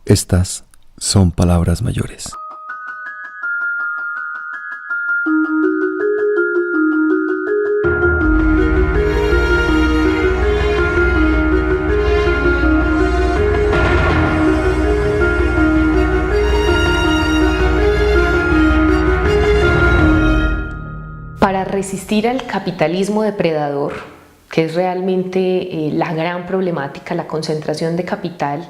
Estas son palabras mayores. Para resistir al capitalismo depredador, que es realmente la gran problemática, la concentración de capital,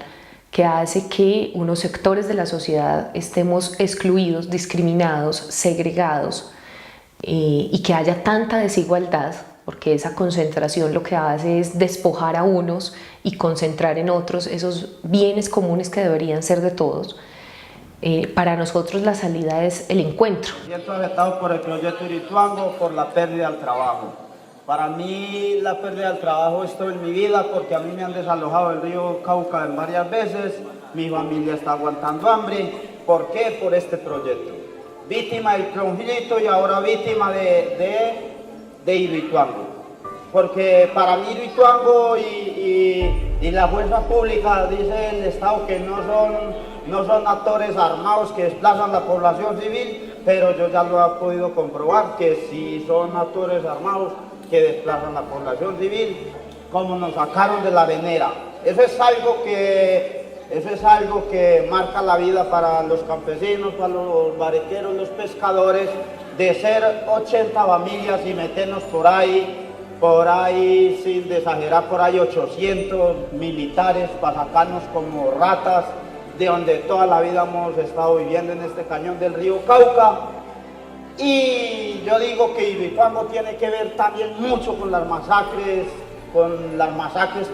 que hace que unos sectores de la sociedad estemos excluidos, discriminados, segregados, y que haya tanta desigualdad, porque esa concentración lo que hace es despojar a unos y concentrar en otros esos bienes comunes que deberían ser de todos. Para nosotros la salida es el encuentro. Siento afectado por el proyecto Irituango, por la pérdida del trabajo. Para mí la pérdida del trabajo es todo en mi vida, porque a mí me han desalojado del río Cauca en varias veces, mi familia está aguantando hambre. ¿Por qué? Por este proyecto. Víctima del conflicto y ahora víctima de Irituango. Porque para mí Irituango y la fuerza pública, dice el Estado, que no son actores armados que desplazan la población civil, pero yo ya lo he podido comprobar que sí son actores armados que desplazan la población civil, como nos sacaron de la arenera. Eso es algo que marca la vida para los campesinos, para los barqueros, los pescadores, de ser 80 familias y meternos por ahí, sin exagerar, por ahí 800 militares para sacarnos como ratas de donde toda la vida hemos estado viviendo en este cañón del río Cauca. Y yo digo que Irituango tiene que ver también mucho con las masacres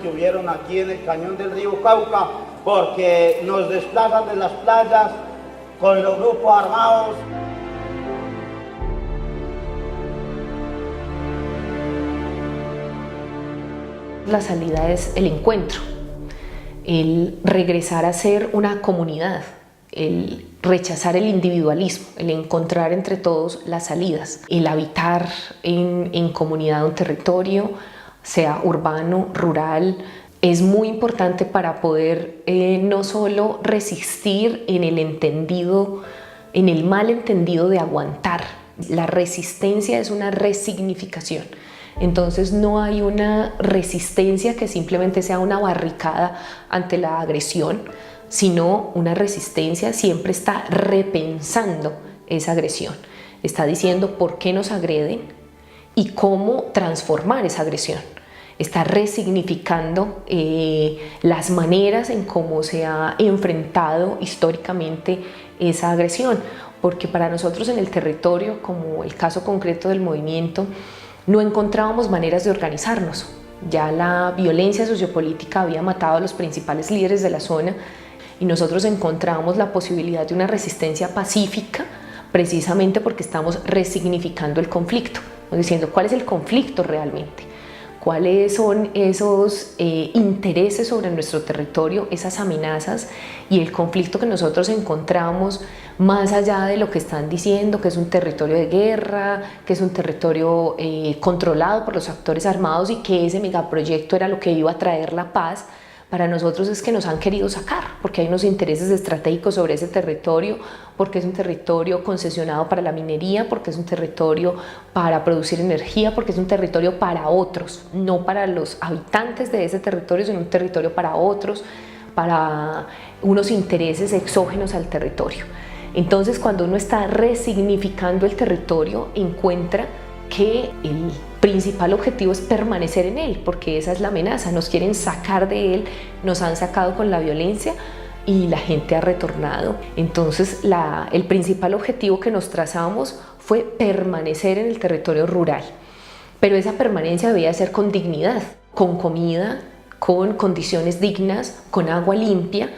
que hubieron aquí en el cañón del río Cauca, porque nos desplazan de las playas con los grupos armados. La salida es el encuentro, el regresar a ser una comunidad, el rechazar el individualismo, el encontrar entre todos las salidas, el habitar en comunidad un territorio, sea urbano, rural. Es muy importante para poder no solo resistir en el malentendido de aguantar. La resistencia es una resignificación. Entonces no hay una resistencia que simplemente sea una barricada ante la agresión, sino una resistencia siempre está repensando esa agresión, está diciendo por qué nos agreden y cómo transformar esa agresión, está resignificando las maneras en cómo se ha enfrentado históricamente esa agresión, porque para nosotros en el territorio, como el caso concreto del movimiento, no encontrábamos maneras de organizarnos. Ya la violencia sociopolítica había matado a los principales líderes de la zona y nosotros encontramos la posibilidad de una resistencia pacífica precisamente porque estamos resignificando el conflicto, diciendo cuál es el conflicto realmente, cuáles son esos intereses sobre nuestro territorio, esas amenazas y el conflicto que nosotros encontramos más allá de lo que están diciendo, que es un territorio de guerra, que es un territorio controlado por los actores armados y que ese megaproyecto era lo que iba a traer la paz. Para nosotros es que nos han querido sacar, porque hay unos intereses estratégicos sobre ese territorio, porque es un territorio concesionado para la minería, porque es un territorio para producir energía, porque es un territorio para otros, no para los habitantes de ese territorio, sino un territorio para otros, para unos intereses exógenos al territorio. Entonces, cuando uno está resignificando el territorio, encuentra que el principal objetivo es permanecer en él, porque esa es la amenaza, nos quieren sacar de él, nos han sacado con la violencia y la gente ha retornado. Entonces el principal objetivo que nos trazamos fue permanecer en el territorio rural, pero esa permanencia debía ser con dignidad, con comida, con condiciones dignas, con agua limpia,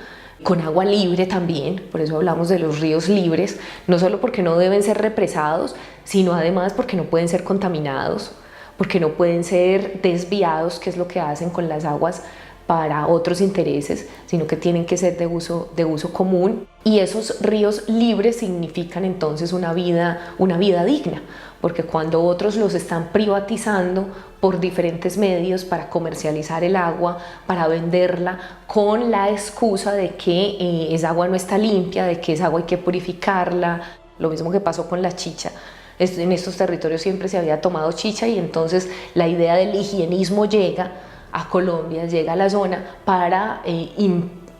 con agua libre también, por eso hablamos de los ríos libres, no solo porque no deben ser represados, sino además porque no pueden ser contaminados, porque no pueden ser desviados, que es lo que hacen con las aguas para otros intereses, sino que tienen que ser de uso común. Y esos ríos libres significan entonces una vida digna, porque cuando otros los están privatizando por diferentes medios para comercializar el agua, para venderla con la excusa de que esa agua no está limpia, de que esa agua hay que purificarla, lo mismo que pasó con la chicha. En estos territorios siempre se había tomado chicha y entonces la idea del higienismo llega a Colombia, llega a la zona para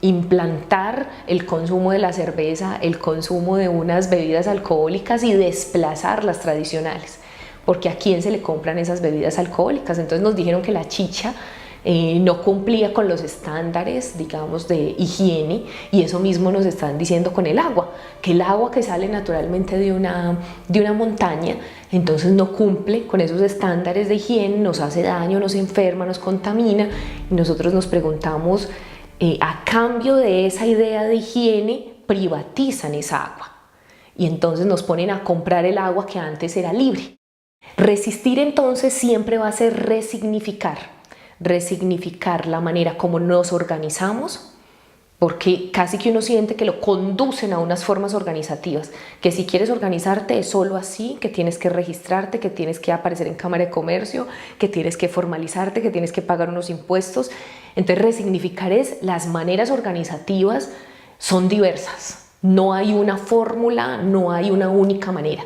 implantar el consumo de la cerveza, el consumo de unas bebidas alcohólicas y desplazar las tradicionales, porque a quién se le compran esas bebidas alcohólicas. Entonces nos dijeron que la chicha no cumplía con los estándares, digamos, de higiene, y eso mismo nos están diciendo con el agua, que el agua que sale naturalmente de una montaña, entonces no cumple con esos estándares de higiene, nos hace daño, nos enferma, nos contamina, y nosotros nos preguntamos, a cambio de esa idea de higiene, privatizan esa agua, y entonces nos ponen a comprar el agua que antes era libre. Resistir entonces siempre va a ser resignificar la manera como nos organizamos, porque casi que uno siente que lo conducen a unas formas organizativas, que si quieres organizarte es solo así, que tienes que registrarte, que tienes que aparecer en Cámara de Comercio, que tienes que formalizarte, que tienes que pagar unos impuestos. Entonces resignificar es, las maneras organizativas son diversas, no hay una fórmula, no hay una única manera.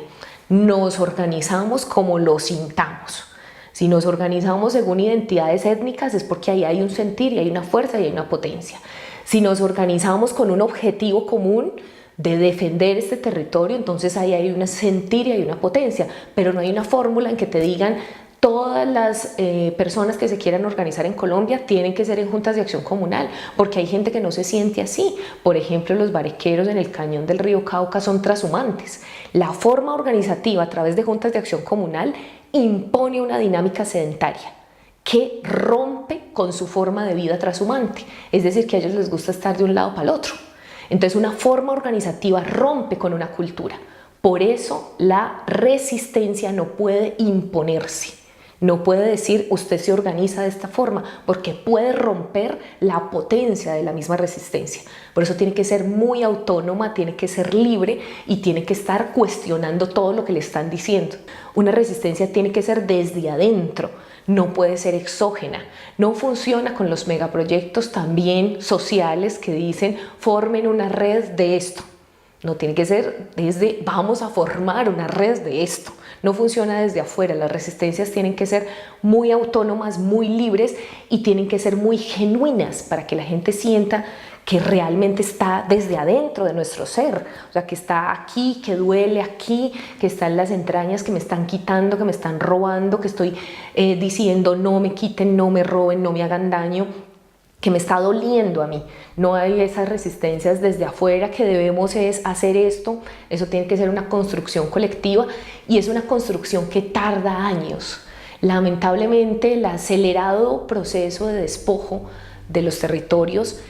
Nos organizamos como lo sintamos. Si nos organizamos según identidades étnicas es porque ahí hay un sentir y hay una fuerza y hay una potencia. Si nos organizamos con un objetivo común de defender este territorio, entonces ahí hay un sentir y hay una potencia, pero no hay una fórmula en que te digan todas las personas que se quieran organizar en Colombia tienen que ser en juntas de acción comunal, porque hay gente que no se siente así. Por ejemplo, los barequeros en el cañón del río Cauca son trashumantes. La forma organizativa a través de juntas de acción comunal impone una dinámica sedentaria que rompe con su forma de vida trashumante, es decir, que a ellos les gusta estar de un lado para el otro. Entonces una forma organizativa rompe con una cultura. Por eso la resistencia no puede imponerse. No puede decir usted se organiza de esta forma, porque puede romper la potencia de la misma resistencia. Por eso tiene que ser muy autónoma, tiene que ser libre y tiene que estar cuestionando todo lo que le están diciendo. Una resistencia tiene que ser desde adentro, no puede ser exógena. No funciona con los megaproyectos también sociales que dicen formen una red de esto. No, tiene que ser desde vamos a formar una red de esto. No funciona desde afuera. Las resistencias tienen que ser muy autónomas, muy libres y tienen que ser muy genuinas para que la gente sienta que realmente está desde adentro de nuestro ser, o sea, que está aquí, que duele aquí, que está en las entrañas, que me están quitando, que me están robando, que estoy diciendo no me quiten, no me roben, no me hagan daño, que me está doliendo a mí. No hay esas resistencias desde afuera que debemos es hacer esto. Eso tiene que ser una construcción colectiva y es una construcción que tarda años. Lamentablemente el acelerado proceso de despojo de los territorios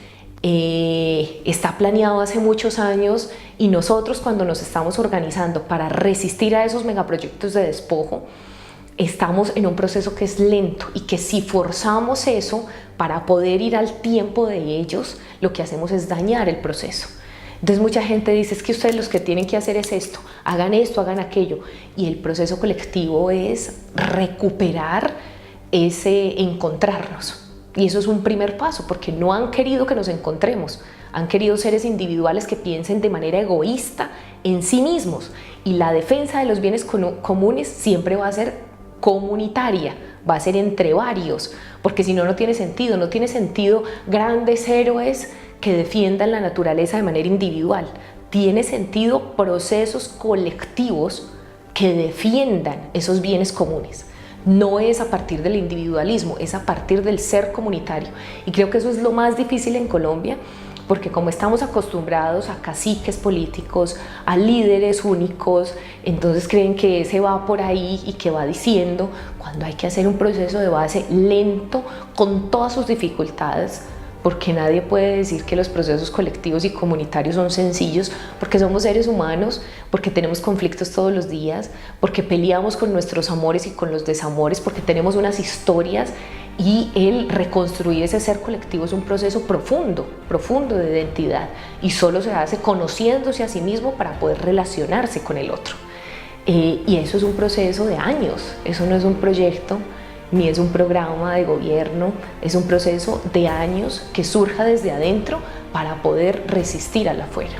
está planeado hace muchos años y nosotros cuando nos estamos organizando para resistir a esos megaproyectos de despojo estamos en un proceso que es lento y que si forzamos eso para poder ir al tiempo de ellos, lo que hacemos es dañar el proceso. Entonces mucha gente dice, es que ustedes los que tienen que hacer es esto, hagan aquello. Y el proceso colectivo es recuperar ese encontrarnos. Y eso es un primer paso, porque no han querido que nos encontremos. Han querido seres individuales que piensen de manera egoísta en sí mismos. Y la defensa de los bienes comunes siempre va a ser comunitaria, va a ser entre varios, porque si no, no tiene sentido. No tiene sentido grandes héroes que defiendan la naturaleza de manera individual. Tiene sentido procesos colectivos que defiendan esos bienes comunes. No es a partir del individualismo, es a partir del ser comunitario. Y creo que eso es lo más difícil en Colombia, porque como estamos acostumbrados a caciques políticos, a líderes únicos, entonces creen que ese va por ahí y que va diciendo, cuando hay que hacer un proceso de base lento, con todas sus dificultades, porque nadie puede decir que los procesos colectivos y comunitarios son sencillos, porque somos seres humanos, porque tenemos conflictos todos los días, porque peleamos con nuestros amores y con los desamores, porque tenemos unas historias Y el reconstruir ese ser colectivo es un proceso profundo, profundo de identidad, y solo se hace conociéndose a sí mismo para poder relacionarse con el otro. Y eso es un proceso de años, eso no es un proyecto ni es un programa de gobierno, es un proceso de años que surja desde adentro para poder resistir al afuera.